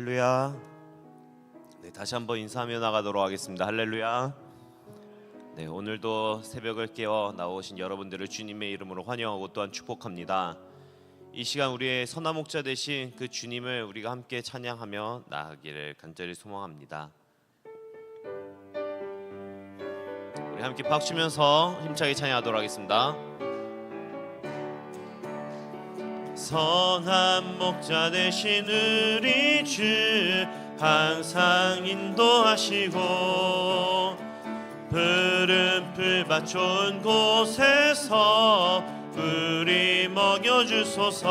할렐루야. 네, 다시 한번 인사하며 나가도록 하겠습니다. 할렐루야. 네, 오늘도 새벽을 깨어 나오신 여러분들을 주님의 이름으로 환영하고 또한 축복합니다. 이 시간 우리의 선한 목자 되신 그 주님을 우리가 함께 찬양하며 나아가기를 간절히 소망합니다. 우리 함께 박수면서 힘차게 찬양하도록 하겠습니다. 선한 목자 되신 우리 주 항상 인도하시고 푸른 풀밭 좋은 곳에서 우리 먹여주소서.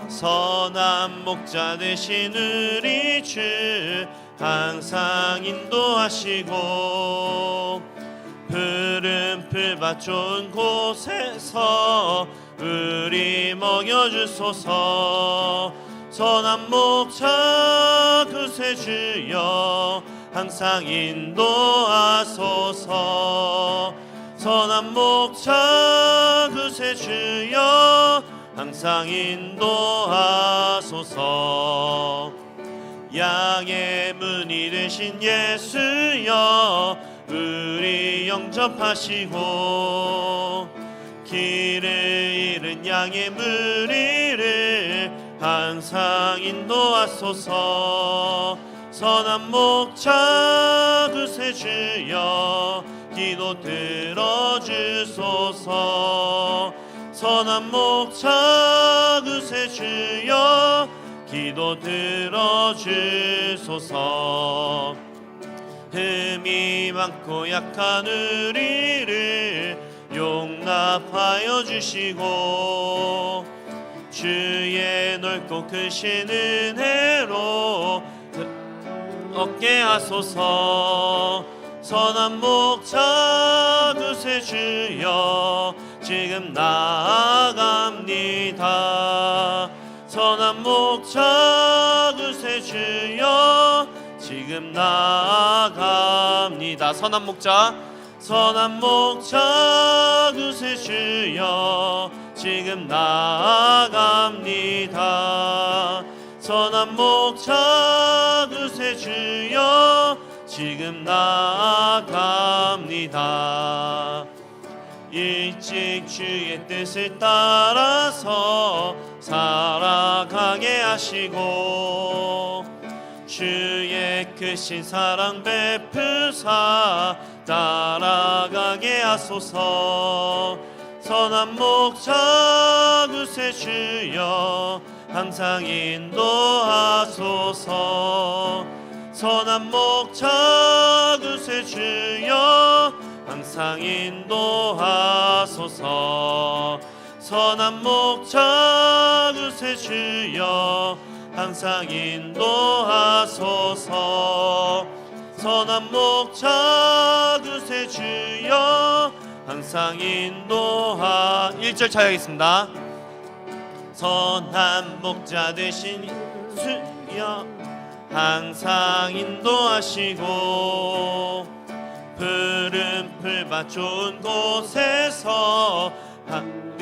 선한 목자 되신 우리 주 항상 인도하시고 푸른 풀밭 좋은 곳에서 우리 먹여주소서. 선한 목자 구세주여 항상 인도하소서. 선한 목자 구세주여 항상 인도하소서. 양의 문이 되신 예수여 우리 영접하시고 길을 잃은 양의 무리를 항상 인도하소서. 선한 목자 구세주여 기도 들어주소서. 선한 목자 구세주여 기도 들어주소서. 흠이 많고 약한 우리를 용납하여 주시고 주의 넓고 크신 은혜로 얻게 하소서. 선한 목자 구세주여 지금 나아갑니다. 선한 목자 구세주여 지금 나아갑니다. 선한 목자 구세주여 지금 나아갑니다. 선한 목자 구세주여 지금 나아갑니다. 일찍 주의 뜻을 따라서 살아가게 하시고 주의 크신 사랑 베푸사 따라가게 하소서. 선한 목자 구세주여 항상 인도하소서. 선한 목자 구세주여 항상 인도하소서. 선한 목자 구세주여 항상 인도하소서. 선한 목자 구세주여 항상 1절 차야겠습니다. 선한 목자 되신 주여 항상 인도하시고 푸른 풀밭 좋은 곳에서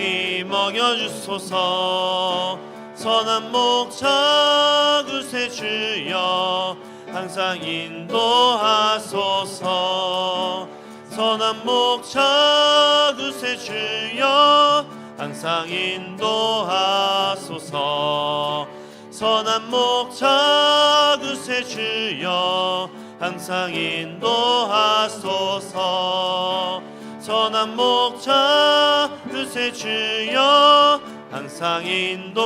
우리 먹여주소서. 선한 목자 구세주여 항상 인도하소서. 선한 목자 구세주여 항상 인도하소서. 선한 목자 구세주여 항상 인도하소서. 선한 목자 구세주여 항상 인도하소서.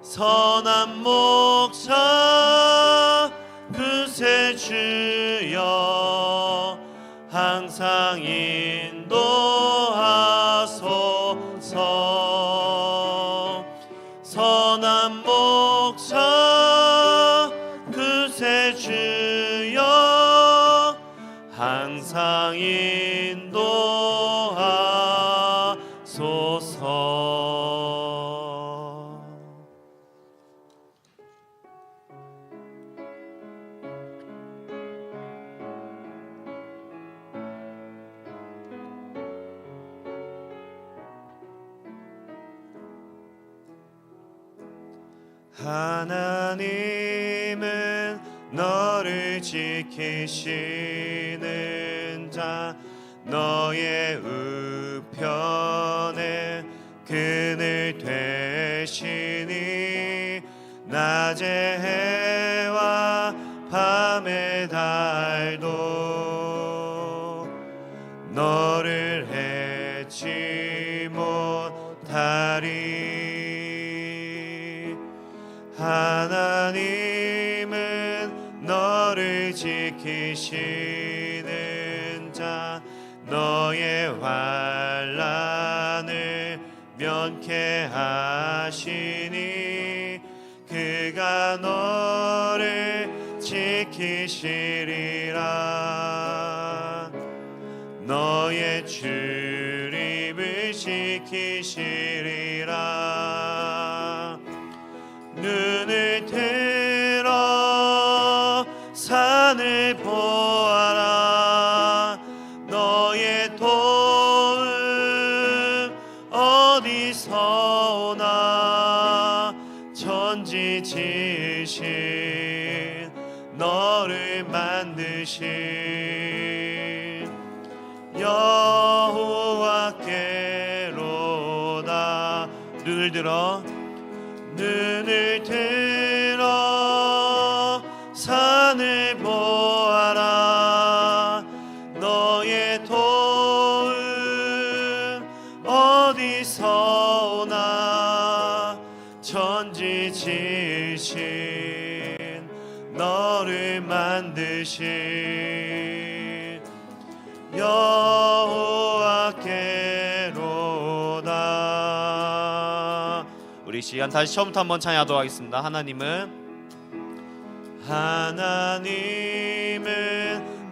선한 목자 구세주여 항상 인도하소서. 선한 목자 구세주여 항상 인도하소서. 하나님은 너를 지키시는 자, 너의 우편에 그늘 되시니 낮의 해와 밤의 달도 너를 해치 못하리. 하나님은 너를 지키시는 자, 너의 환난을 면케 하시니 그가 너를 지키시리라. 너의 출입을 지키시리라. 눈을 들어 산을 보아라. 너의 도움 어디서 오나. 천지 지으신 너를 만드신 여호와께로다. 눈을 들어 산을 보아라. 너의 도움 어디서 오나. 천지 지으신 너를 만드신 여호와께로다. 우리 시간 다시 처음부터 한번 찬양하도록 하겠습니다. 하나님은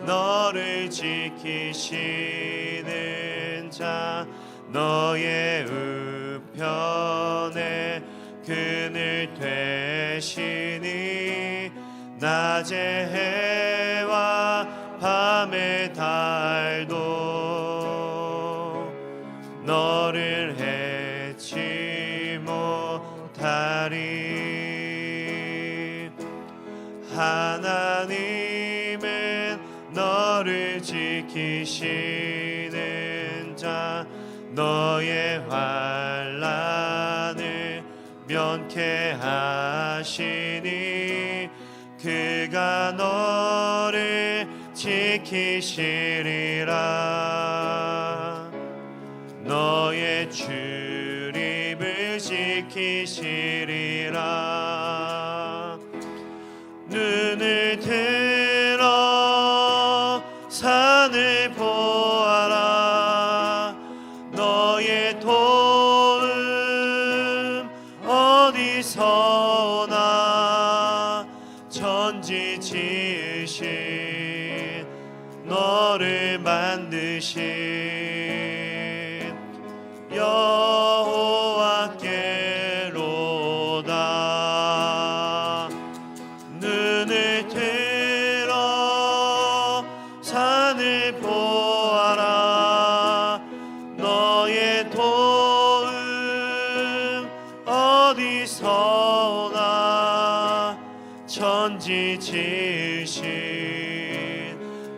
너를 지키시는 자, 너의 우편에 그늘 되시니 낮의 해와 밤의 달도 너를 해치 못하리. 하나님은 너를 지키시는 자, 너의 환난을 면케 하시니 그가 너를 지키시리라. 너의 출입을 지키시리라. 눈을 들어 산을 보아라. 너의 도움 어디서 오나. 천지 지으신 너를 만드신 여호와께로다. 눈을 들어 산을 보아라. 너의 도움 어디서 오나. 천지 지으신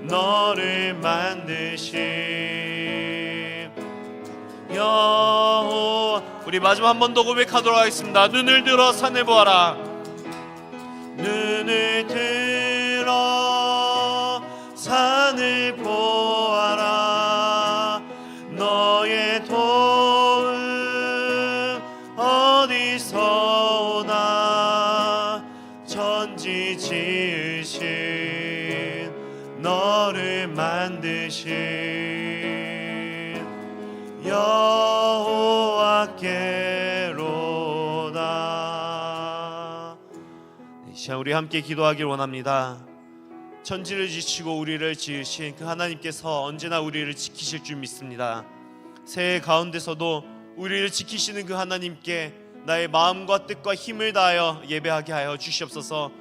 너를 만드신 여호와. 우리 마지막 한 번 더 고백하도록 하겠습니다. 눈을 들어 산을 보아라. 눈을 들어 산을 보아라. 너의 도움 어디서 오나. 천지 지으신 너를 만드신 여호와께로다. 이 시간 우리 함께 기도하길 원합니다. 천지를 지치고 우리를 지으신 그 하나님께서 언제나 우리를 지키실 줄 믿습니다. 새해 가운데서도 우리를 지키시는 그 하나님께 나의 마음과 뜻과 힘을 다하여 예배하게 하여 주시옵소서.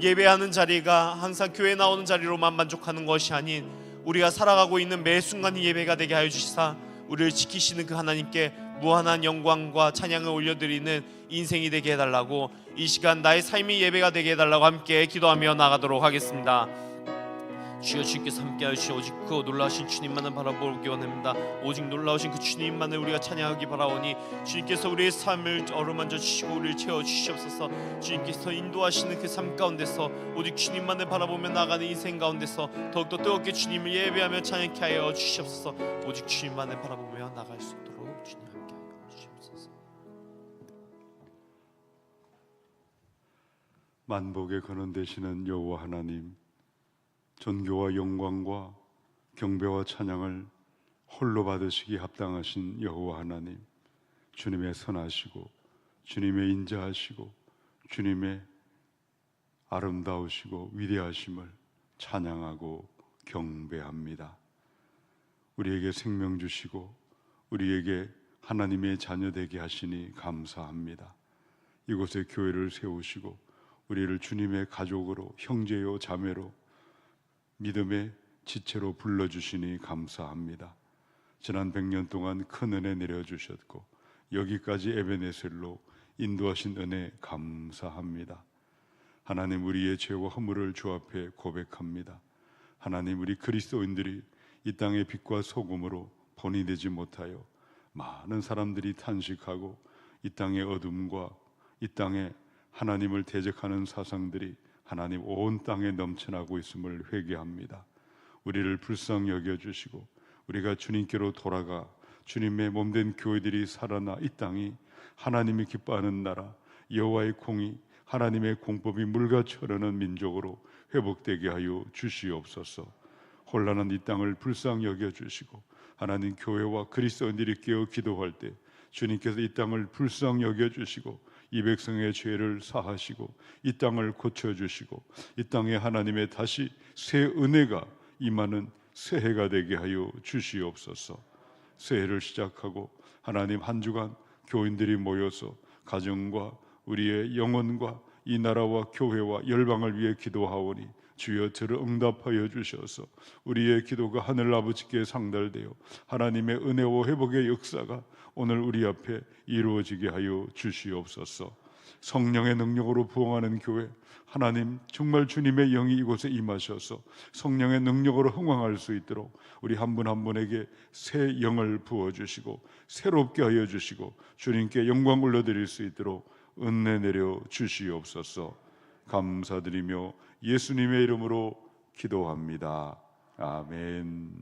예배하는 자리가 항상 교회 나오는 자리로만 만족하는 것이 아닌 우리가 살아가고 있는 매 순간이 예배가 되게 하여 주시사 우리를 지키시는 그 하나님께 무한한 영광과 찬양을 올려드리는 인생이 되게 해달라고, 이 시간 나의 삶이 예배가 되게 해달라고 함께 기도하며 나가도록 하겠습니다. 주여, 주님께서 함께하여 주시오. 오직 그 놀라우신 주님만을 바라보기 원합니다. 오직 놀라우신 그 주님만을 우리가 찬양하기 바라오니, 주님께서 우리의 삶을 어루만져 주시고 우리를 채워주시옵소서. 주님께서 인도하시는 그 삶 가운데서 오직 주님만을 바라보며 나가는 인생 가운데서 더욱더 뜨겁게 주님을 예배하며 찬양케 하여 주시옵소서. 오직 주님만을 바라보며 나갈 수 있도록 주님 함께하여 주시옵소서. 만복의 근원 되시는 여호와 하나님, 존귀와 영광과 경배와 찬양을 홀로 받으시기 합당하신 여호와 하나님, 주님의 선하시고 주님의 인자하시고 주님의 아름다우시고 위대하심을 찬양하고 경배합니다. 우리에게 생명 주시고 우리에게 하나님의 자녀 되게 하시니 감사합니다. 이곳에 교회를 세우시고 우리를 주님의 가족으로, 형제요 자매로, 믿음의 지체로 불러주시니 감사합니다. 지난 100년 동안 큰 은혜 내려주셨고 여기까지 에베네셀로 인도하신 은혜 감사합니다. 하나님, 우리의 죄와 허물을 주 앞에 고백합니다. 하나님, 우리 그리스도인들이 이 땅의 빛과 소금으로 본이 되지 못하여 많은 사람들이 탄식하고 이 땅의 어둠과 이 땅에 하나님을 대적하는 사상들이 하나님 온 땅에 넘쳐나고 있음을 회개합니다. 우리를 불쌍히 여겨주시고 우리가 주님께로 돌아가 주님의 몸된 교회들이 살아나 이 땅이 하나님이 기뻐하는 나라, 여호와의 공의, 하나님의 공법이 물같이 흐르는 민족으로 회복되게 하여 주시옵소서. 혼란한 이 땅을 불쌍히 여겨주시고 하나님, 교회와 그리스도인들이 깨어 기도할 때 주님께서 이 땅을 불쌍히 여겨주시고 이 백성의 죄를 사하시고 이 땅을 고쳐주시고 이 땅에 하나님의 다시 새 은혜가 임하는 새해가 되게 하여 주시옵소서. 새해를 시작하고 하나님, 한 주간 교인들이 모여서 가정과 우리의 영혼과 이 나라와 교회와 열방을 위해 기도하오니 주여 들어 응답하여 주셔서 우리의 기도가 하늘 아버지께 상달되어 하나님의 은혜와 회복의 역사가 오늘 우리 앞에 이루어지게 하여 주시옵소서. 성령의 능력으로 부흥하는 교회, 하나님 정말 주님의 영이 이곳에 임하셔서 성령의 능력으로 흥왕할 수 있도록 우리 한 분 한 분에게 새 영을 부어주시고 새롭게 하여 주시고 주님께 영광 올려드릴 수 있도록 은혜 내려 주시옵소서. 감사드리며 예수님의 이름으로 기도합니다. 아멘.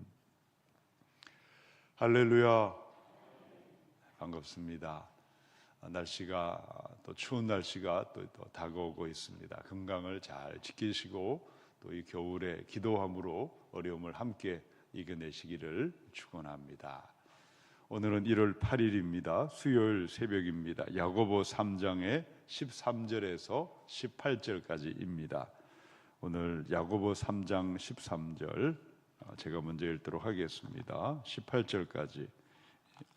할렐루야. 반갑습니다. 날씨가 또 추운 날씨가 또 다가오고 있습니다. 건강을 잘 지키시고 또 이 겨울에 기도함으로 어려움을 함께 이겨내시기를 축원합니다. 오늘은 1월 8일입니다. 수요일 새벽입니다. 야고보 3장의 13절에서 18절까지입니다. 오늘 야고보 3장 13절 제가 먼저 읽도록 하겠습니다. 18절까지.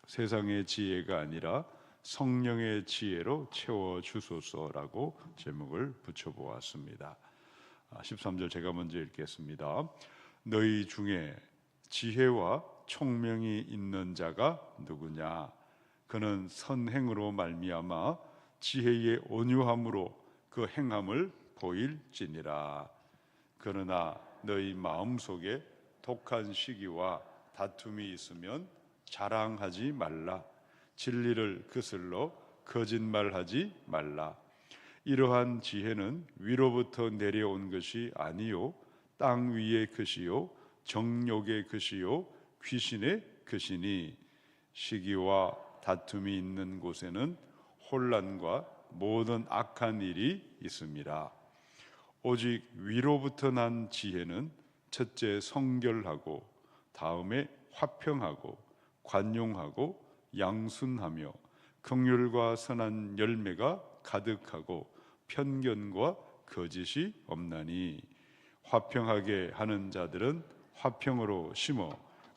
세상의 지혜가 아니라 성령의 지혜로 채워주소서라고 제목을 붙여보았습니다. 13절 제가 먼저 읽겠습니다. 너희 중에 지혜와 총명이 있는 자가 누구냐? 그는 선행으로 말미암아 지혜의 온유함으로 그 행함을 보일지니라. 그러나 너희 마음속에 독한 시기와 다툼이 있으면 자랑하지 말라. 진리를 거슬러 거짓말하지 말라. 이러한 지혜는 위로부터 내려온 것이 아니요 땅 위의 것이요 정욕의 것이요 귀신의 것이니 시기와 다툼이 있는 곳에는 혼란과 모든 악한 일이 있음이라. 오직 위로부터 난 지혜는 첫째 성결하고 다음에 화평하고 관용하고 양순하며 긍휼과 선한 열매가 가득하고 편견과 거짓이 없나니 화평하게 하는 자들은 화평으로 심어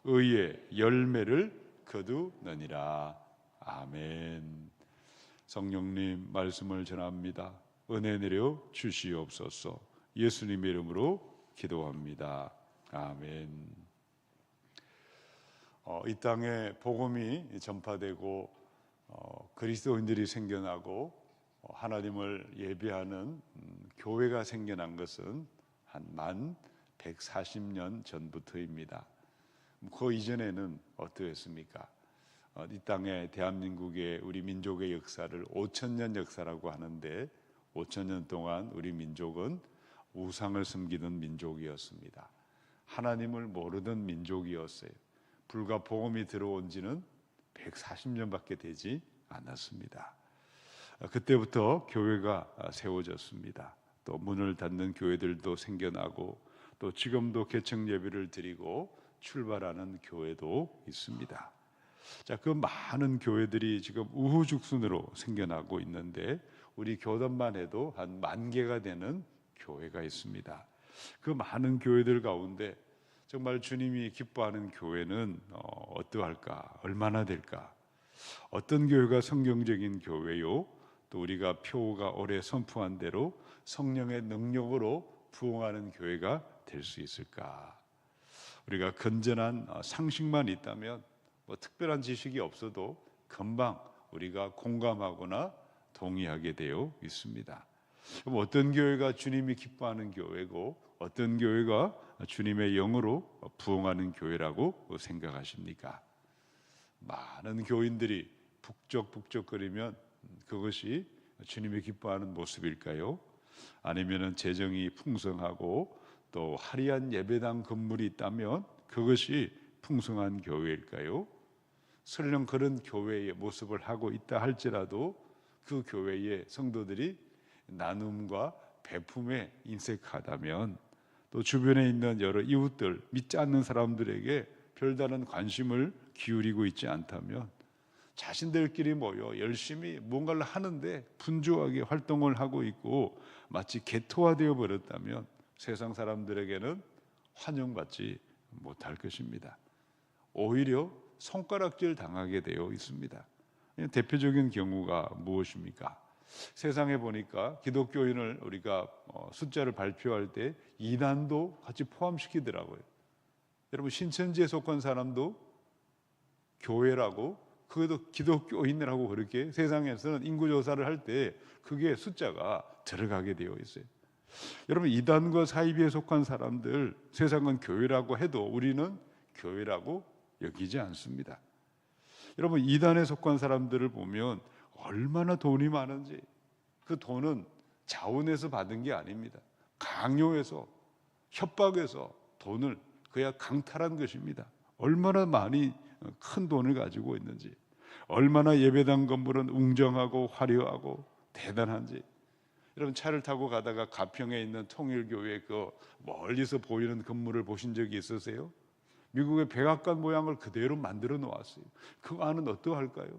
의의 열매를 거두느니라. 아멘. 성령님 말씀을 전합니다. 은혜 내려 주시옵소서. 예수님의 이름으로 기도합니다. 아멘. 이 땅에 복음이 전파되고 그리스도인들이 생겨나고 하나님을 예배하는 교회가 생겨난 것은 한 만 140년 전부터입니다. 그 이전에는 어떠했습니까? 이 땅에 대한민국의 우리 민족의 역사를 5,000년 역사라고 하는데 5,000년 동안 우리 민족은 우상을 섬기던 민족이었습니다. 하나님을 모르던 민족이었어요. 불과 복음이 들어온 지는 140년밖에 되지 않았습니다. 그때부터 교회가 세워졌습니다. 또 문을 닫는 교회들도 생겨나고 또 지금도 개척 예배를 드리고 출발하는 교회도 있습니다. 자, 그 많은 교회들이 지금 우후죽순으로 생겨나고 있는데 우리 교단만 해도 한 10,000개가 되는 교회가 있습니다. 그 많은 교회들 가운데 정말 주님이 기뻐하는 교회는 어떠할까? 얼마나 될까? 어떤 교회가 성경적인 교회요? 또 우리가 표가 오래 선포한 대로 성령의 능력으로 부흥하는 교회가 될 수 있을까? 우리가 건전한 상식만 있다면 특별한 지식이 없어도 금방 우리가 공감하거나 동의하게 되어 있습니다. 그럼 어떤 교회가 주님이 기뻐하는 교회고 어떤 교회가 주님의 영으로 부흥하는 교회라고 생각하십니까? 많은 교인들이 북적북적거리면 그것이 주님이 기뻐하는 모습일까요? 아니면 재정이 풍성하고 또 화려한 예배당 건물이 있다면 그것이 풍성한 교회일까요? 설령 그런 교회의 모습을 하고 있다 할지라도 그 교회의 성도들이 나눔과 배품에 인색하다면 또 주변에 있는 여러 이웃들, 믿지 않는 사람들에게 별다른 관심을 기울이고 있지 않다면 자신들끼리 모여 열심히 뭔가를 하는데 분주하게 활동을 하고 있고 마치 개토화되어 버렸다면 세상 사람들에게는 환영받지 못할 것입니다. 오히려 손가락질 당하게 되어 있습니다. 대표적인 경우가 무엇입니까? 세상에 보니까 기독교인을 우리가 숫자를 발표할 때 이단도 같이 포함시키더라고요. 여러분 신천지에 속한 사람도 교회라고 그것도 기독교인이라고 그렇게 세상에서는 인구조사를 할 때 그게 숫자가 들어가게 되어 있어요. 여러분 이단과 사이비에 속한 사람들 세상은 교회라고 해도 우리는 교회라고 여기지 않습니다. 여러분 이단에 속한 사람들을 보면 얼마나 돈이 많은지 그 돈은 자원에서 받은 게 아닙니다. 강요해서 협박해서 돈을 그야 강탈한 것입니다. 얼마나 많이 큰 돈을 가지고 있는지 얼마나 예배당 건물은 웅장하고 화려하고 대단한지 여러분 차를 타고 가다가 가평에 있는 통일교회 그 멀리서 보이는 건물을 보신 적이 있으세요? 미국의 백악관 모양을 그대로 만들어 놓았어요. 그 안은 어떠할까요?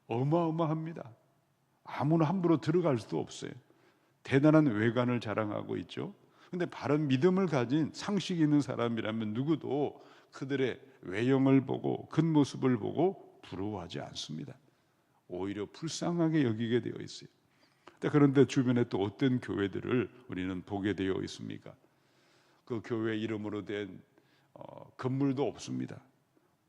어마어마합니다. 아무나 함부로 들어갈 수도 없어요. 대단한 외관을 자랑하고 있죠. 그런데 바른 믿음을 가진 상식이 있는 사람이라면 누구도 그들의 외형을 보고 겉모습을 보고 부러워하지 않습니다. 오히려 불쌍하게 여기게 되어 있어요. 그런데 주변에 또 어떤 교회들을 우리는 보게 되어 있습니까? 그 교회 이름으로 된 건물도 없습니다.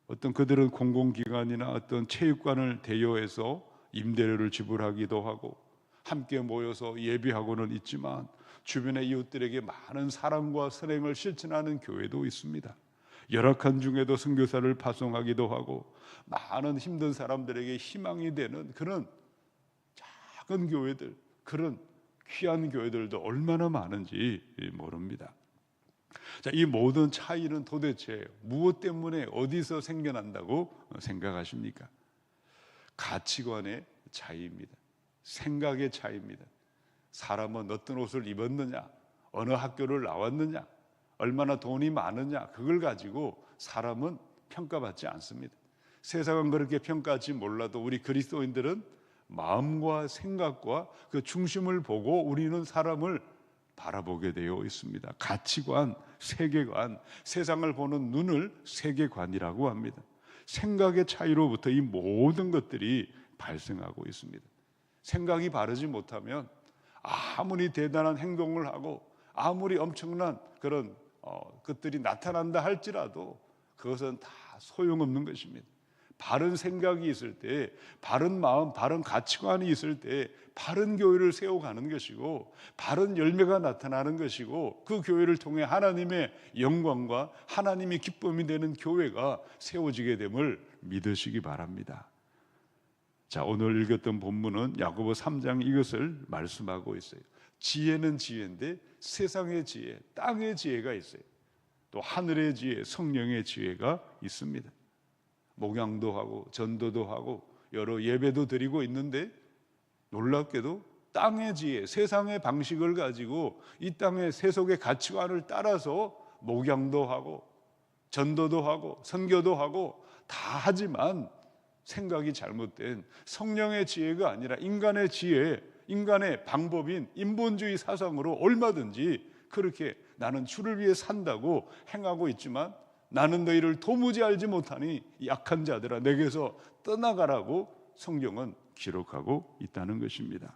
어떤 그들은 공공기관이나 어떤 체육관을 대여해서 임대료를 지불하기도 하고 함께 모여서 예배하고는 있지만 주변의 이웃들에게 많은 사랑과 선행을 실천하는 교회도 있습니다. 열악한 중에도 선교사를 파송하기도 하고 많은 힘든 사람들에게 희망이 되는 그런 작은 교회들, 그런 귀한 교회들도 얼마나 많은지 모릅니다. 자, 이 모든 차이는 도대체 무엇 때문에 어디서 생겨난다고 생각하십니까? 가치관의 차이입니다. 생각의 차이입니다. 사람은 어떤 옷을 입었느냐, 어느 학교를 나왔느냐, 얼마나 돈이 많으냐, 그걸 가지고 사람은 평가받지 않습니다. 세상은 그렇게 평가하지 몰라도 우리 그리스도인들은 마음과 생각과 그 중심을 보고 우리는 사람을 바라보게 되어 있습니다. 가치관, 세계관, 세상을 보는 눈을 세계관이라고 합니다. 생각의 차이로부터 이 모든 것들이 발생하고 있습니다. 생각이 바르지 못하면 아무리 대단한 행동을 하고 아무리 엄청난 그런 것들이 나타난다 할지라도 그것은 다 소용없는 것입니다. 바른 생각이 있을 때, 바른 마음, 바른 가치관이 있을 때 바른 교회를 세워가는 것이고 바른 열매가 나타나는 것이고 그 교회를 통해 하나님의 영광과 하나님의 기쁨이 되는 교회가 세워지게 됨을 믿으시기 바랍니다. 자, 오늘 읽었던 본문은 야고보 3장 이것을 말씀하고 있어요. 지혜는 지혜인데 세상의 지혜, 땅의 지혜가 있어요. 또 하늘의 지혜, 성령의 지혜가 있습니다. 목양도 하고 전도도 하고 여러 예배도 드리고 있는데 놀랍게도 땅의 지혜, 세상의 방식을 가지고 이 땅의 세속의 가치관을 따라서 목양도 하고 전도도 하고 선교도 하고 다 하지만 생각이 잘못된 성령의 지혜가 아니라 인간의 지혜, 인간의 방법인 인본주의 사상으로 얼마든지 그렇게 나는 주를 위해 산다고 행하고 있지만 나는 너희를 도무지 알지 못하니 약한 자들아 내게서 떠나가라고 성경은 기록하고 있다는 것입니다.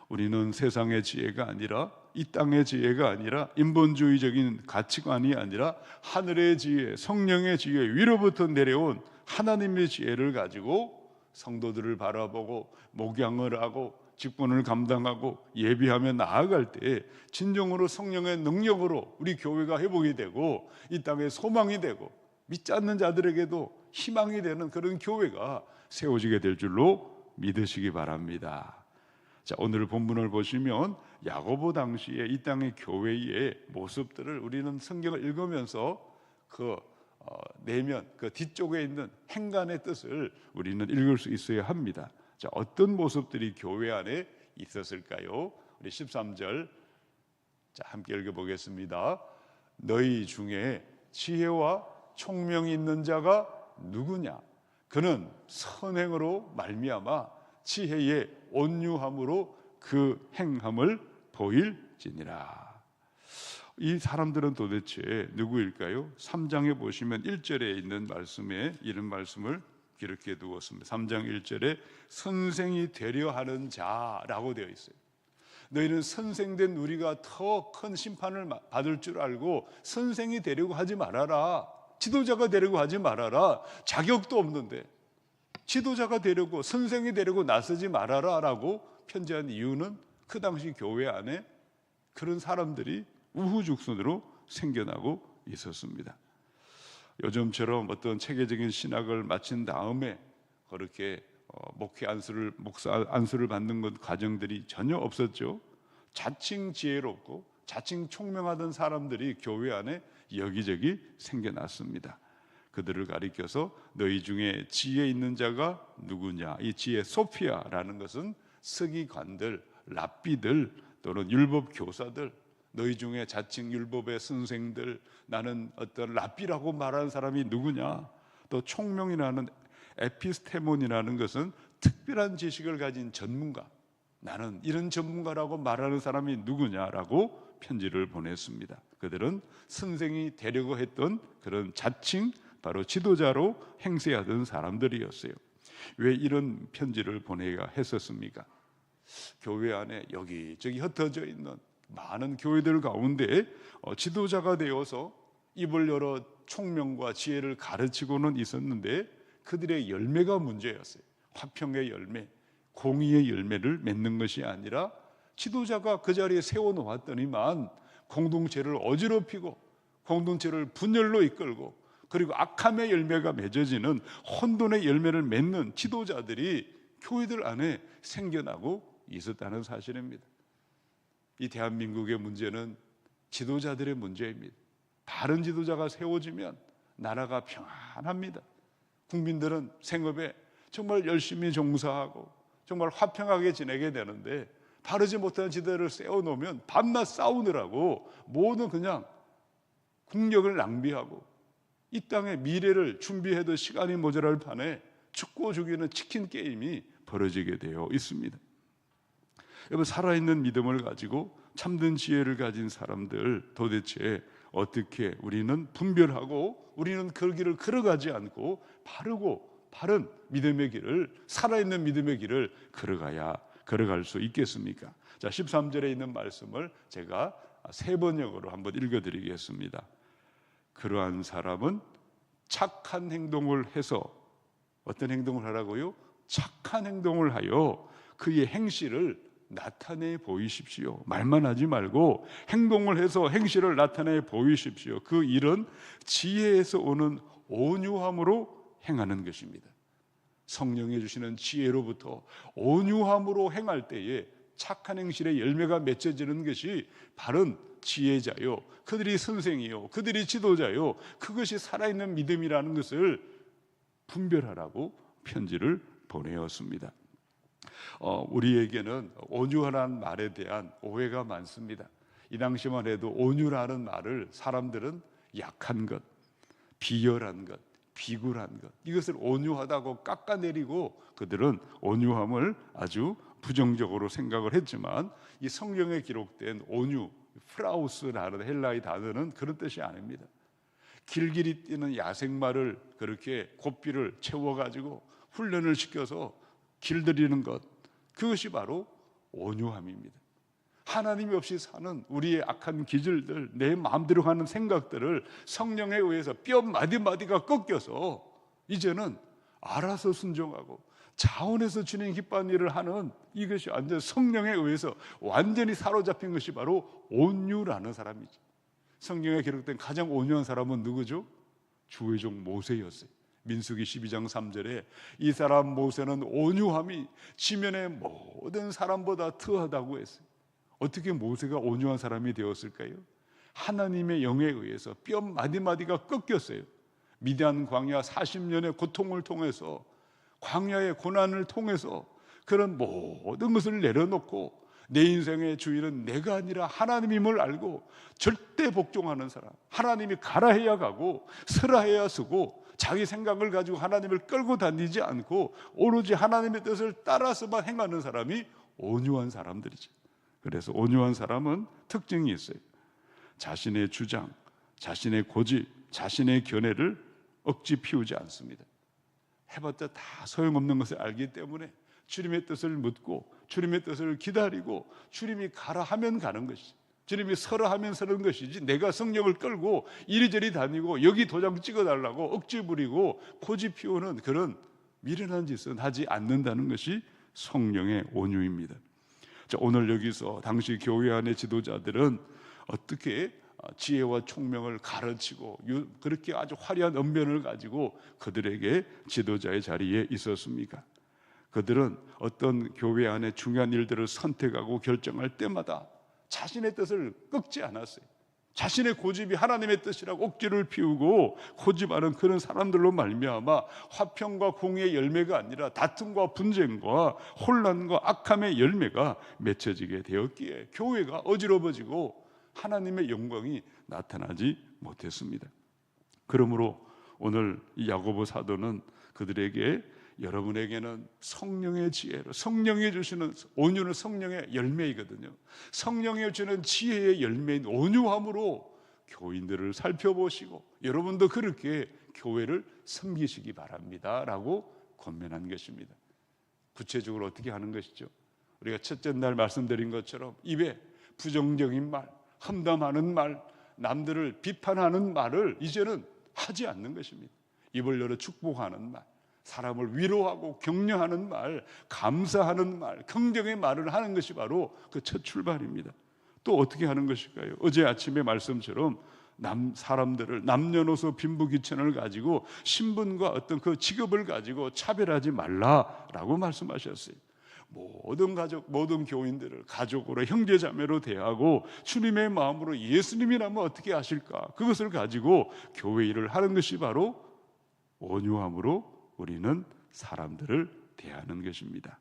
우리는 세상의 지혜가 아니라 이 땅의 지혜가 아니라 인본주의적인 가치관이 아니라 하늘의 지혜, 성령의 지혜, 위로부터 내려온 하나님의 지혜를 가지고 성도들을 바라보고 목양을 하고 직분을 감당하고 예비하며 나아갈 때 진정으로 성령의 능력으로 우리 교회가 회복이 되고 이 땅에 소망이 되고 믿지 않는 자들에게도 희망이 되는 그런 교회가 세워지게 될 줄로 믿으시기 바랍니다. 자, 오늘 본문을 보시면 야고보 당시에 이 땅의 교회의 모습들을 우리는 성경을 읽으면서 그 내면 그 뒤쪽에 있는 행간의 뜻을 우리는 읽을 수 있어야 합니다. 자, 어떤 모습들이 교회 안에 있었을까요? 우리 13절 자, 함께 읽어보겠습니다. 너희 중에 지혜와 총명이 있는 자가 누구냐? 그는 선행으로 말미암아 지혜의 온유함으로 그 행함을 보일지니라. 이 사람들은 도대체 누구일까요? 3장에 보시면 1절에 있는 말씀에 이런 말씀을 기록해 두었습니다. 3장 1절에 선생이 되려 하는 자라고 되어 있어요. 너희는 선생된 우리가 더 큰 심판을 받을 줄 알고 선생이 되려고 하지 말아라. 지도자가 되려고 하지 말아라. 자격도 없는데 지도자가 되려고 선생이 되려고 나서지 말아라 라고 편지한 이유는 그 당시 교회 안에 그런 사람들이 우후죽순으로 생겨나고 있었습니다. 요즘처럼 어떤 체계적인 신학을 마친 다음에 그렇게 목회 목사 안수를 받는 것 과정들이 전혀 없었죠. 자칭 지혜롭고 자칭 총명하던 사람들이 교회 안에 여기저기 생겨났습니다. 그들을 가리켜서 너희 중에 지혜 있는 자가 누구냐? 이 지혜 소피아라는 것은 서기관들, 랍비들 또는 율법 교사들, 너희 중에 자칭 율법의 선생들, 나는 어떤 랍비라고 말하는 사람이 누구냐? 또 총명이라는 에피스테몬이라는 것은 특별한 지식을 가진 전문가, 나는 이런 전문가라고 말하는 사람이 누구냐라고 편지를 보냈습니다. 그들은 선생이 되려고 했던 그런 자칭 바로 지도자로 행세하던 사람들이었어요. 왜 이런 편지를 보내야 했었습니까? 교회 안에 여기저기 흩어져 있는 많은 교회들 가운데 지도자가 되어서 입을 열어 총명과 지혜를 가르치고는 있었는데 그들의 열매가 문제였어요. 화평의 열매, 공의의 열매를 맺는 것이 아니라 지도자가 그 자리에 세워놓았더니만 공동체를 어지럽히고 공동체를 분열로 이끌고 그리고 악함의 열매가 맺어지는 혼돈의 열매를 맺는 지도자들이 교회들 안에 생겨나고 있었다는 사실입니다. 이 대한민국의 문제는 지도자들의 문제입니다. 바른 지도자가 세워지면 나라가 평안합니다. 국민들은 생업에 정말 열심히 종사하고 정말 화평하게 지내게 되는데 바르지 못한 지도자를 세워놓으면 밤낮 싸우느라고 모두 그냥 국력을 낭비하고 이 땅의 미래를 준비해도 시간이 모자랄 판에 죽고 죽이는 치킨 게임이 벌어지게 되어 있습니다. 여러분, 살아있는 믿음을 가지고 참된 지혜를 가진 사람들 도대체 어떻게 우리는 분별하고 우리는 그 길을 걸어가지 않고 바르고 바른 믿음의 길을, 살아있는 믿음의 길을 걸어갈 수 있겠습니까? 자, 13절에 있는 말씀을 제가 세 번역으로 한번 읽어드리겠습니다. 그러한 사람은 착한 행동을 해서 어떤 행동을 하라고요? 착한 행동을 하여 그의 행실을 나타내 보이십시오. 말만 하지 말고 행동을 해서 행실을 나타내 보이십시오. 그 일은 지혜에서 오는 온유함으로 행하는 것입니다. 성령이 주시는 지혜로부터 온유함으로 행할 때에 착한 행실의 열매가 맺혀지는 것이 바른 지혜자요, 그들이 선생이요, 그들이 지도자요, 그것이 살아있는 믿음이라는 것을 분별하라고 편지를 보내었습니다. 우리에게는 온유하라는 말에 대한 오해가 많습니다. 이 당시만 해도 온유라는 말을 사람들은 약한 것, 비열한 것, 비굴한 것, 이것을 온유하다고 깎아내리고 그들은 온유함을 아주 부정적으로 생각을 했지만, 이 성경에 기록된 온유, 프라우스라는 헬라의 단어는 그런 뜻이 아닙니다. 길길이 뛰는 야생마를 그렇게 고삐를 채워가지고 훈련을 시켜서 길들이는 것, 그것이 바로 온유함입니다. 하나님이 없이 사는 우리의 악한 기질들, 내 마음대로 하는 생각들을 성령에 의해서 뼈 마디마디가 꺾여서 이제는 알아서 순종하고 자원해서 주님 기뻐하는 일을 하는, 이것이 완전 성령에 의해서 완전히 사로잡힌 것이 바로 온유라는 사람이죠. 성경에 기록된 가장 온유한 사람은 누구죠? 주의 종 모세였어요. 민수기 12장 3절에 이 사람 모세는 온유함이 지면의 모든 사람보다 더하다고 했어요. 어떻게 모세가 온유한 사람이 되었을까요? 하나님의 영에 의해서 뼈 마디마디가 꺾였어요. 미디안 광야 40년의 고통을 통해서, 광야의 고난을 통해서 그런 모든 것을 내려놓고 내 인생의 주인은 내가 아니라 하나님임을 알고 절대 복종하는 사람, 하나님이 가라 해야 가고 서라 해야 서고 자기 생각을 가지고 하나님을 끌고 다니지 않고 오로지 하나님의 뜻을 따라서만 행하는 사람이 온유한 사람들이죠. 그래서 온유한 사람은 특징이 있어요. 자신의 주장, 자신의 고집, 자신의 견해를 억지 피우지 않습니다. 해봤자 다 소용없는 것을 알기 때문에 주님의 뜻을 묻고 주님의 뜻을 기다리고 주님이 가라 하면 가는 것이지, 주님이 서라 하면 서는 것이지, 내가 성령을 끌고 이리저리 다니고 여기 도장 찍어달라고 억지 부리고 고집 피우는 그런 미련한 짓은 하지 않는다는 것이 성령의 온유입니다. 자, 오늘 여기서 당시 교회 안의 지도자들은 어떻게 지혜와 총명을 가르치고 그렇게 아주 화려한 언변을 가지고 그들에게 지도자의 자리에 있었습니까? 그들은 어떤 교회 안에 중요한 일들을 선택하고 결정할 때마다 자신의 뜻을 꺾지 않았어요. 자신의 고집이 하나님의 뜻이라고 억지를 피우고 고집하는 그런 사람들로 말미암아 화평과 공의의 열매가 아니라 다툼과 분쟁과 혼란과 악함의 열매가 맺혀지게 되었기에 교회가 어지러워지고 하나님의 영광이 나타나지 못했습니다. 그러므로 오늘 이 야고보 사도는 그들에게, 여러분에게는 성령의 지혜로, 성령이 주시는 온유는 성령의 열매이거든요. 성령이 주는 지혜의 열매인 온유함으로 교인들을 살펴보시고 여러분도 그렇게 교회를 섬기시기 바랍니다 라고 권면한 것입니다. 구체적으로 어떻게 하는 것이죠? 우리가 첫째 날 말씀드린 것처럼 입에 부정적인 말, 험담하는 말, 남들을 비판하는 말을 이제는 하지 않는 것입니다. 입을 열어 축복하는 말, 사람을 위로하고 격려하는 말, 감사하는 말, 긍정의 말을 하는 것이 바로 그 첫 출발입니다. 또 어떻게 하는 것일까요? 어제 아침의 말씀처럼 사람들을 남녀노소 빈부귀천을 가지고 신분과 어떤 그 직업을 가지고 차별하지 말라라고 말씀하셨어요. 모든 가족, 모든 교인들을 가족으로 형제자매로 대하고 주님의 마음으로 예수님이라면 어떻게 하실까? 그것을 가지고 교회 일을 하는 것이 바로 온유함으로 우리는 사람들을 대하는 것입니다.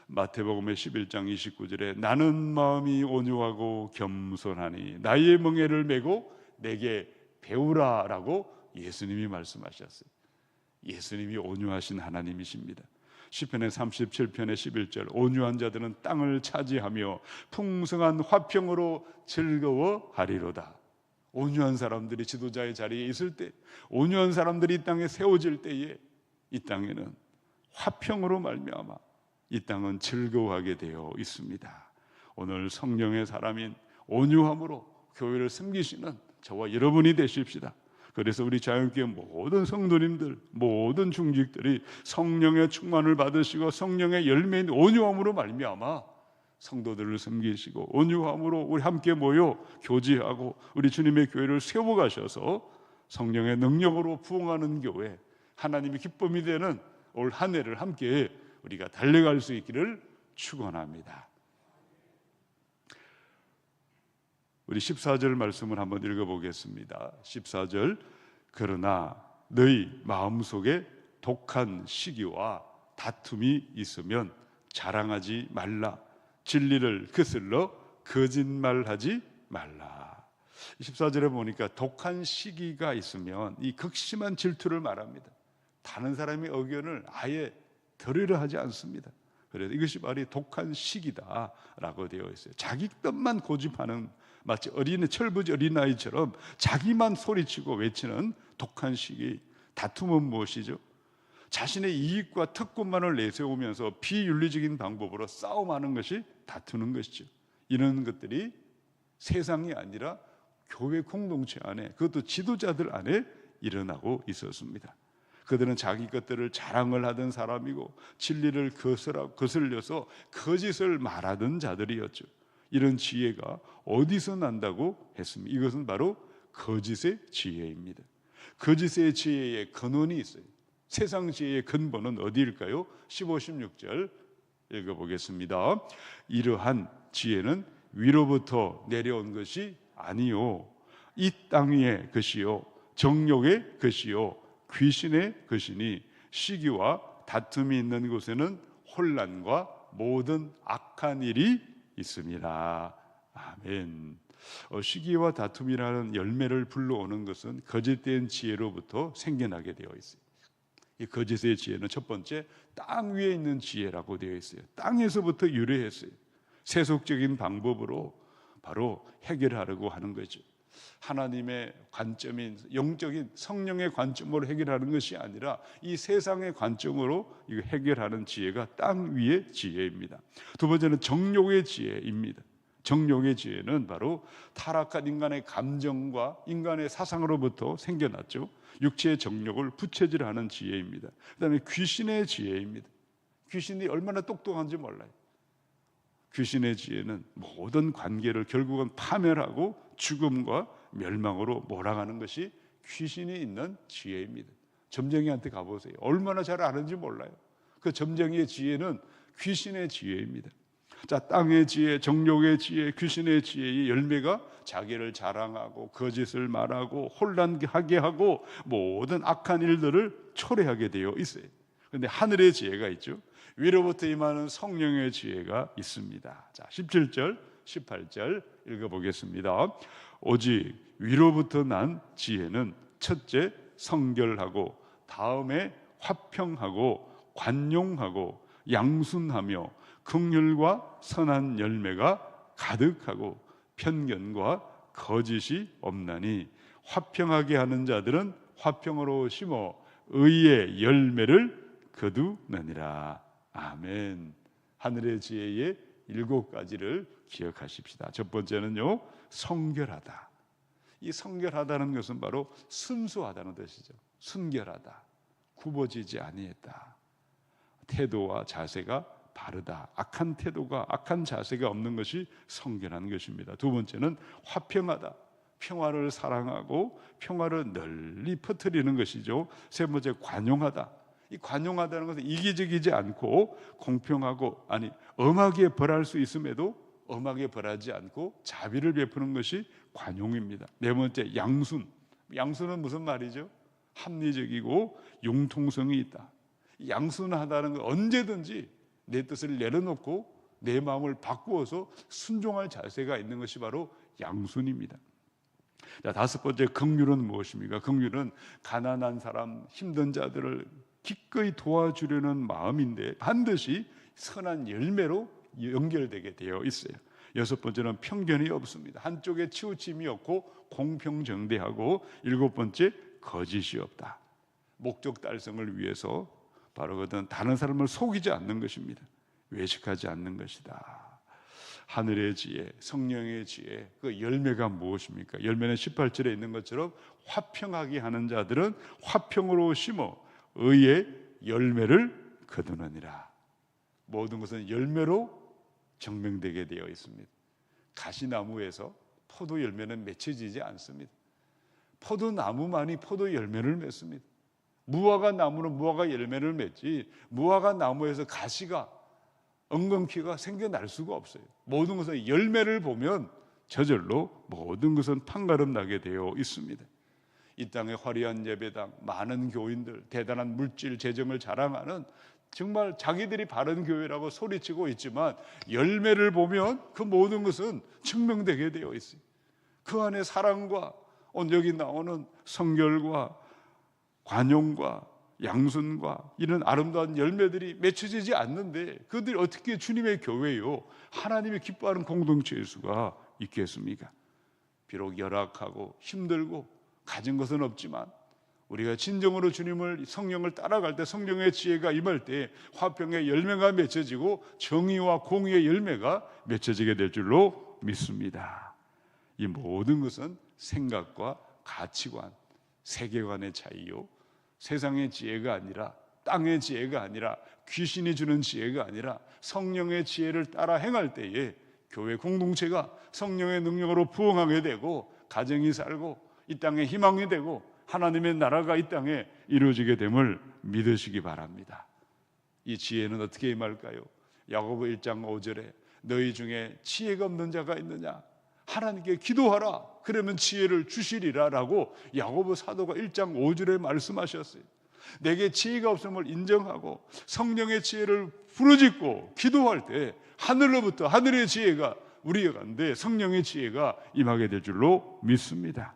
마태복음의 11장 29절에 나는 마음이 온유하고 겸손하니 나의 멍에를 메고 내게 배우라 라고 예수님이 말씀하셨어요. 예수님이 온유하신 하나님이십니다. 시편의 37편의 11절 온유한 자들은 땅을 차지하며 풍성한 화평으로 즐거워하리로다. 온유한 사람들이 지도자의 자리에 있을 때, 온유한 사람들이 이 땅에 세워질 때에 이 땅에는 화평으로 말미암아 이 땅은 즐거워하게 되어 있습니다. 오늘 성령의 사람인 온유함으로 교회를 섬기시는 저와 여러분이 되십시다. 그래서 우리 자유교회 모든 성도님들, 모든 중직들이 성령의 충만을 받으시고 성령의 열매인 온유함으로 말미암아 성도들을 섬기시고 온유함으로 우리 함께 모여 교제하고 우리 주님의 교회를 세워가셔서 성령의 능력으로 부흥하는 교회, 하나님의 기쁨이 되는 올 한 해를 함께 우리가 달려갈 수 있기를 축원합니다. 우리 14절 말씀을 한번 읽어보겠습니다. 14절, 그러나 너희 마음속에 독한 시기와 다툼이 있으면 자랑하지 말라. 진리를 거슬러 거짓말하지 말라. 14절에 보니까 독한 시기가 있으면 이 극심한 질투를 말합니다. 다른 사람의 의견을 아예 들으려 하지 않습니다. 그래서 이것이 바로 독한 시기다라고 되어 있어요. 자기 뜻만 고집하는, 마치 철부지 어린아이처럼 자기만 소리치고 외치는 독한 시기. 다툼은 무엇이죠? 자신의 이익과 특권만을 내세우면서 비윤리적인 방법으로 싸움하는 것이 다투는 것이죠. 이런 것들이 세상이 아니라 교회 공동체 안에, 그것도 지도자들 안에 일어나고 있었습니다. 그들은 자기 것들을 자랑을 하던 사람이고 진리를 거슬려서 거짓을 말하던 자들이었죠. 이런 지혜가 어디서 난다고 했습니다. 이것은 바로 거짓의 지혜입니다. 거짓의 지혜의 근원이 있어요. 세상 지혜의 근본은 어디일까요? 15, 16절 읽어보겠습니다. 이러한 지혜는 위로부터 내려온 것이 아니요 이 땅 위의 것이요 정욕의 것이요 귀신의 것이니 시기와 다툼이 있는 곳에는 혼란과 모든 악한 일이 있습니다. 아멘. 시기와 다툼이라는 열매를 불러오는 것은 거짓된 지혜로부터 생겨나게 되어 있어요. 이 거짓의 지혜는 첫 번째 땅 위에 있는 지혜라고 되어 있어요. 땅에서부터 유래했어요. 세속적인 방법으로 바로 해결하려고 하는 거죠. 하나님의 관점인 영적인 성령의 관점으로 해결하는 것이 아니라 이 세상의 관점으로 이거 해결하는 지혜가 땅 위의 지혜입니다. 두 번째는 정욕의 지혜입니다. 정욕의 지혜는 바로 타락한 인간의 감정과 인간의 사상으로부터 생겨났죠. 육체의 정욕을 부채질하는 지혜입니다. 그다음에 귀신의 지혜입니다. 귀신이 얼마나 똑똑한지 몰라요. 귀신의 지혜는 모든 관계를 결국은 파멸하고 죽음과 멸망으로 몰아가는 것이 귀신이 있는 지혜입니다. 점쟁이한테 가보세요. 얼마나 잘 아는지 몰라요. 그 점쟁이의 지혜는 귀신의 지혜입니다. 자, 땅의 지혜, 정욕의 지혜, 귀신의 지혜의 열매가 자기를 자랑하고 거짓을 말하고 혼란하게 하고 모든 악한 일들을 초래하게 되어 있어요. 그런데 하늘의 지혜가 있죠. 위로부터 임하는 성령의 지혜가 있습니다. 자, 17절, 18절 읽어보겠습니다. 오직 위로부터 난 지혜는 첫째 성결하고 다음에 화평하고 관용하고 양순하며 긍휼과 선한 열매가 가득하고 편견과 거짓이 없나니 화평하게 하는 자들은 화평으로 심어 의의 열매를 거두느니라. 아멘. 하늘의 지혜의 7가지를 기억하십시다. 첫 번째는요, 성결하다. 이 성결하다는 것은 바로 순수하다는 뜻이죠. 순결하다, 굽어지지 아니했다, 태도와 자세가 바르다, 악한 태도가 악한 자세가 없는 것이 성결한 것입니다. 두 번째는 화평하다, 평화를 사랑하고 평화를 널리 퍼뜨리는 것이죠. 세 번째 관용하다. 이 관용하다는 것은 이기적이지 않고 공평하고, 아니 엄하게 벌할 수 있음에도 엄하게 벌하지 않고 자비를 베푸는 것이 관용입니다. 네 번째 양순. 양순은 무슨 말이죠? 합리적이고 융통성이 있다. 양순하다는 건 언제든지 내 뜻을 내려놓고 내 마음을 바꾸어서 순종할 자세가 있는 것이 바로 양순입니다. 자, 다섯 번째 긍휼은 무엇입니까? 긍휼은 가난한 사람, 힘든 자들을 기꺼이 도와주려는 마음인데 반드시 선한 열매로 연결되게 되어 있어요. 여섯 번째는 편견이 없습니다. 한쪽에 치우침이 없고 공평정대하고, 일곱 번째 거짓이 없다. 목적 달성을 위해서 바로 그것은 다른 사람을 속이지 않는 것입니다. 외식하지 않는 것이다. 하늘의 지혜, 성령의 지혜, 그 열매가 무엇입니까? 열매는 18절에 있는 것처럼 화평하게 하는 자들은 화평으로 심어 의의 열매를 거두느니라. 모든 것은 열매로 증명되게 되어 있습니다. 가시나무에서 포도 열매는 맺혀지지 않습니다. 포도나무만이 포도 열매를 맺습니다. 무화과 나무는 무화과 열매를 맺지, 무화과 나무에서 가시가 엉겅퀴가 생겨날 수가 없어요. 모든 것은 열매를 보면 저절로 모든 것은 판가름 나게 되어 있습니다. 이 땅의 화려한 예배당, 많은 교인들, 대단한 물질 재정을 자랑하는 정말 자기들이 바른 교회라고 소리치고 있지만 열매를 보면 그 모든 것은 증명되게 되어 있어요. 그 안에 사랑과 오늘 여기 나오는 성결과 관용과 양순과 이런 아름다운 열매들이 맺혀지지 않는데 그들이 어떻게 주님의 교회요, 하나님이 기뻐하는 공동체일 수가 있겠습니까? 비록 열악하고 힘들고 가진 것은 없지만 우리가 진정으로 주님을, 성령을 따라갈 때, 성령의 지혜가 임할 때 화평의 열매가 맺혀지고 정의와 공의의 열매가 맺혀지게 될 줄로 믿습니다. 이 모든 것은 생각과 가치관, 세계관의 차이요, 세상의 지혜가 아니라, 땅의 지혜가 아니라, 귀신이 주는 지혜가 아니라 성령의 지혜를 따라 행할 때에 교회 공동체가 성령의 능력으로 부흥하게 되고 가정이 살고 이 땅에 희망이 되고 하나님의 나라가 이 땅에 이루어지게 됨을 믿으시기 바랍니다. 이 지혜는 어떻게 임할까요? 야고보 1장 5절에 너희 중에 지혜가 없는 자가 있느냐? 하나님께 기도하라. 그러면 지혜를 주시리라 라고 야고보 사도가 1장 5절에 말씀하셨어요. 내게 지혜가 없음을 인정하고 성령의 지혜를 부르짖고 기도할 때 하늘로부터 하늘의 지혜가 우리 가운데 성령의 지혜가 임하게 될 줄로 믿습니다.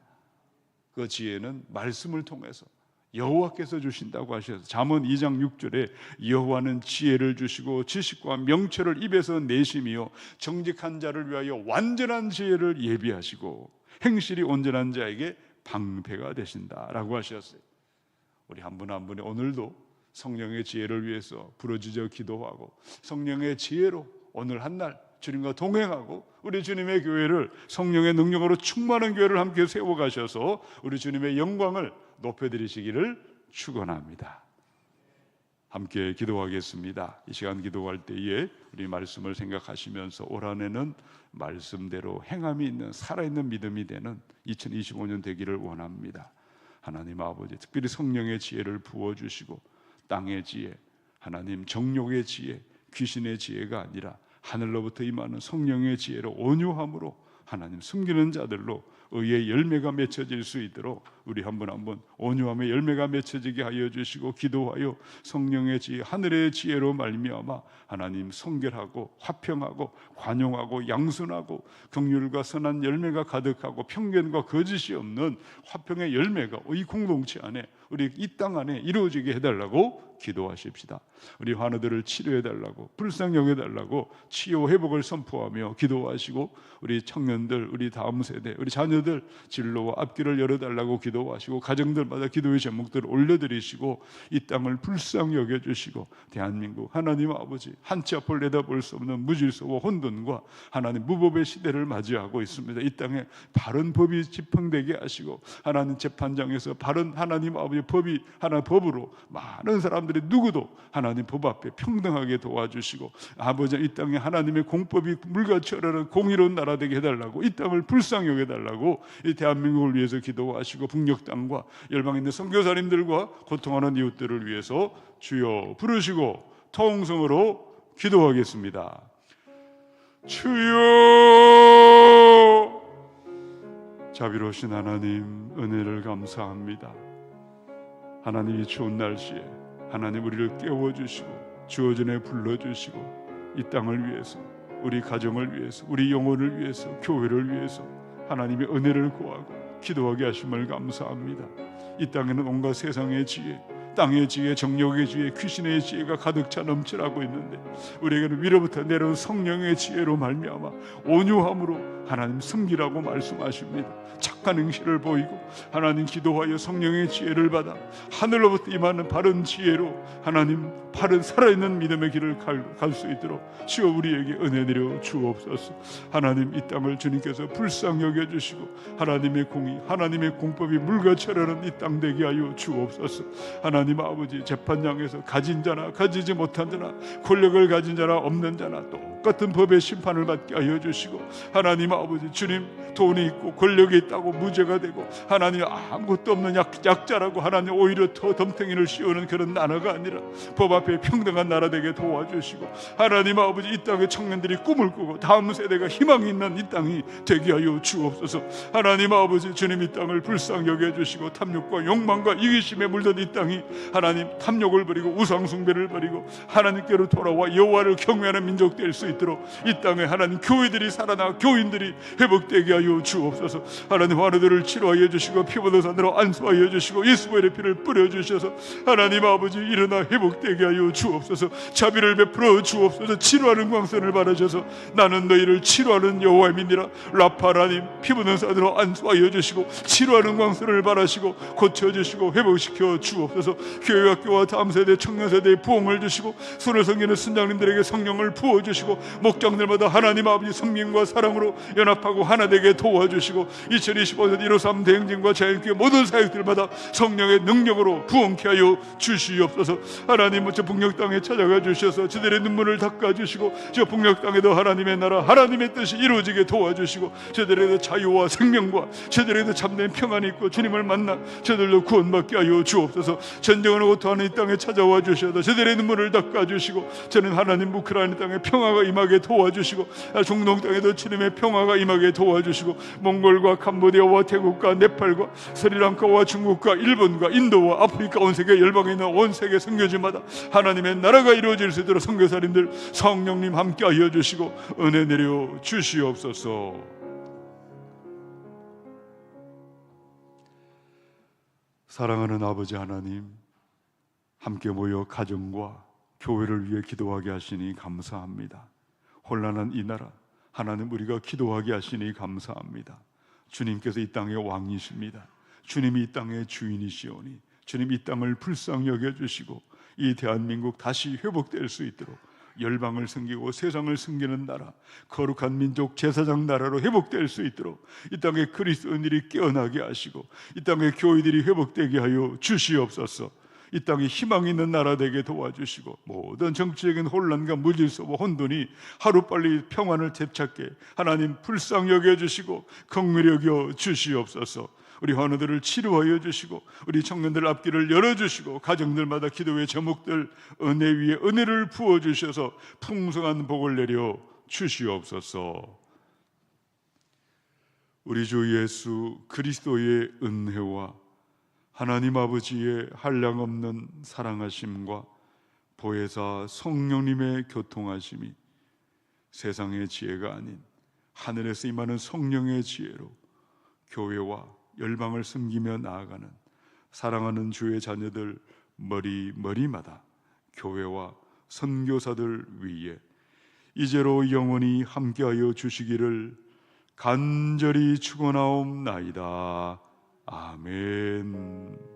그 지혜는 말씀을 통해서 여호와께서 주신다고 하셔서 잠언 2장 6절에 여호와는 지혜를 주시고 지식과 명철을 입에서 내심이요 정직한 자를 위하여 완전한 지혜를 예비하시고 행실이 온전한 자에게 방패가 되신다라고 하셨어요. 우리 한 분 한 분이 오늘도 성령의 지혜를 위해서 부르짖어 기도하고 성령의 지혜로 오늘 한 날 주님과 동행하고 우리 주님의 교회를 성령의 능력으로 충만한 교회를 함께 세워가셔서 우리 주님의 영광을 높여드리시기를 축원합니다. 함께 기도하겠습니다. 이 시간 기도할 때에 우리 말씀을 생각하시면서 올 한해는 말씀대로 행함이 있는 살아있는 믿음이 되는 2025년 되기를 원합니다. 하나님 아버지, 특별히 성령의 지혜를 부어주시고 땅의 지혜, 하나님 정욕의 지혜, 귀신의 지혜가 아니라 하늘로부터 임하는 성령의 지혜로 온유함으로 하나님 숨기는 자들로 의의 열매가 맺혀질 수 있도록 우리 한 분 한 분 온유함의 열매가 맺혀지게 하여 주시고 기도하여 성령의 지혜, 하늘의 지혜로 말미암아 하나님 성결하고 화평하고 관용하고 양순하고 긍휼과 선한 열매가 가득하고 편견과 거짓이 없는 화평의 열매가 이 공동체 안에 우리 이 땅 안에 이루어지게 해달라고 기도하십시다. 우리 환우들을 치료해달라고, 불쌍히 여겨달라고 치유 회복을 선포하며 기도하시고 우리 청년들, 우리 다음 세대, 우리 자녀들 진로와 앞길을 열어달라고 기도하시고 가정들마다 기도의 제목들을 올려드리시고 이 땅을 불쌍히 여겨주시고 대한민국 하나님 아버지 한치 앞을 내다볼 수 없는 무질서와 혼돈과 하나님 무법의 시대를 맞이하고 있습니다. 이 땅에 바른 법이 집행되게 하시고 하나님 재판장에서 바른 하나님 아버지 법이 하나님 법으로 많은 사람들이 누구도 하나님 법 앞에 평등하게 도와주시고 아버지 이 땅에 하나님의 공법이 물같이 흐르는 공의로운 나라 되게 해달라고 이 땅을 불쌍히 여겨달라고 이 대한민국을 위해서 기도하시고 북녘 땅과 열방에 있는 선교사님들과 고통하는 이웃들을 위해서 주여 부르시고 통성으로 기도하겠습니다. 주여, 자비로우신 하나님 은혜를 감사합니다. 하나님 이 추운 날씨에 하나님 우리를 깨워주시고 주어전에 불러주시고 이 땅을 위해서 우리 가정을 위해서 우리 영혼을 위해서 교회를 위해서 하나님의 은혜를 구하고 기도하게 하심을 감사합니다. 이 땅에는 온갖 세상의 지혜, 땅의 지혜, 정욕의 지혜, 귀신의 지혜가 가득 차 넘쳐나고 있는데 우리에게는 위로부터 내려온 성령의 지혜로 말미암아 온유함으로 하나님 섬기라고 말씀하십니다. 자꾸 속한 행실을 보이고 하나님 기도하여 성령의 지혜를 받아 하늘로부터 임하는 바른 지혜로 하나님 바른 살아있는 믿음의 길을 갈 수 있도록 주여 우리에게 은혜 내려 주옵소서. 하나님 이 땅을 주님께서 불쌍히 여겨주시고 하나님의 공의 하나님의 공법이 물같이 흐르는 이 땅 되게 하여 주옵소서. 하나님 아버지 재판장에서 가진 자나 가지지 못한 자나 권력을 가진 자나 없는 자나 똑같은 법의 심판을 받게 하여 주시고 하나님 아버지 주님 돈이 있고 권력이 있다고 무죄가 되고 하나님 아무것도 없는 약자라고 하나님 오히려 더 덤탱이를 씌우는 그런 나라가 아니라 법 앞에 평등한 나라 되게 도와주시고 하나님 아버지 이 땅의 청년들이 꿈을 꾸고 다음 세대가 희망이 있는 이 땅이 되게 하여 주옵소서. 하나님 아버지 주님 이 땅을 불쌍히 여겨주시고 탐욕과 욕망과 이기심에 물든 이 땅이 하나님 탐욕을 버리고 우상 숭배를 버리고 하나님께로 돌아와 여호와를 경외하는 민족 될 수 있도록 이 땅에 하나님 교회들이 살아나 교인들이 회복되게 하여 주옵소서. 하나님 환우들을 치료하여 주시고 피보다 산으로 안수하여 주시고 예수의 피를 뿌려주셔서 하나님 아버지 일어나 회복되게 하여 주옵소서. 자비를 베풀어 주옵소서. 치료하는 광선을 바라셔서 나는 너희를 치료하는 여호와임이니라. 라파라님 피보다 산으로 안수하여 주시고 치료하는 광선을 바라시고 고쳐주시고 회복시켜 주옵소서. 교회 학교와 다음 세대 청년 세대에 부흥을 주시고 손을 섬기는 선장님들에게 성령을 부어주시고 목장들마다 하나님 아버지 섬김과 사랑으로 연합하고 하나 되게 도와주시고 2025년 153 대행진과 자연교회 모든 사역들마다 성령의 능력으로 부흥케 하여 주시옵소서. 하나님 저 북녘 땅에 찾아가 주셔서 저들의 눈물을 닦아주시고 저 북녘 땅에도 하나님의 나라 하나님의 뜻이 이루어지게 도와주시고 저들에도 자유와 생명과 저들에도 참된 평안이 있고 주님을 만나 저들도 구원받게 하여 주옵소서. 전쟁을 고통하는 이 땅에 찾아와 주셔서 저들의 눈물을 닦아주시고 저는 하나님 우크라이나 땅에 평화가 임하게 도와주시고 중동 땅에도 주님의 평화가 임하게 도와주시고 몽골과 캄보디아와 태국과 네팔과 스리랑카와 중국과 일본과 인도와 아프리카 온 세계 열방에 있는 온 세계 선교지마다 하나님의 나라가 이루어질 수 있도록 선교사님들 성령님 함께 하여 주시고 은혜 내려 주시옵소서. 사랑하는 아버지 하나님, 함께 모여 가정과 교회를 위해 기도하게 하시니 감사합니다. 혼란한 이 나라 하나님 우리가 기도하게 하시니 감사합니다. 주님께서 이 땅의 왕이십니다. 주님이 이 땅의 주인이시오니 주님 이 땅을 불쌍히 여겨주시고 이 대한민국 다시 회복될 수 있도록 열방을 섬기고 세상을 섬기는 나라 거룩한 민족 제사장 나라로 회복될 수 있도록 이 땅에 그리스도인들이 깨어나게 하시고 이 땅에 교회들이 회복되게 하여 주시옵소서. 이 땅에 희망 있는 나라 되게 도와주시고 모든 정치적인 혼란과 무질서와 혼돈이 하루빨리 평안을 되찾게 하나님 불쌍히 여겨주시고 긍휼히 여겨 주시옵소서. 우리 환우들을 치료하여 주시고 우리 청년들 앞길을 열어주시고 가정들마다 기도의 제목들 은혜 위에 은혜를 부어주셔서 풍성한 복을 내려 주시옵소서. 우리 주 예수 그리스도의 은혜와 하나님 아버지의 한량없는 사랑하심과 보혜사 성령님의 교통하심이 세상의 지혜가 아닌 하늘에서 임하는 성령의 지혜로 교회와 열방을 섬기며 나아가는 사랑하는 주의 자녀들 머리마다 교회와 선교사들 위에 이제로 영원히 함께하여 주시기를 간절히 축원하옵나이다. 아멘.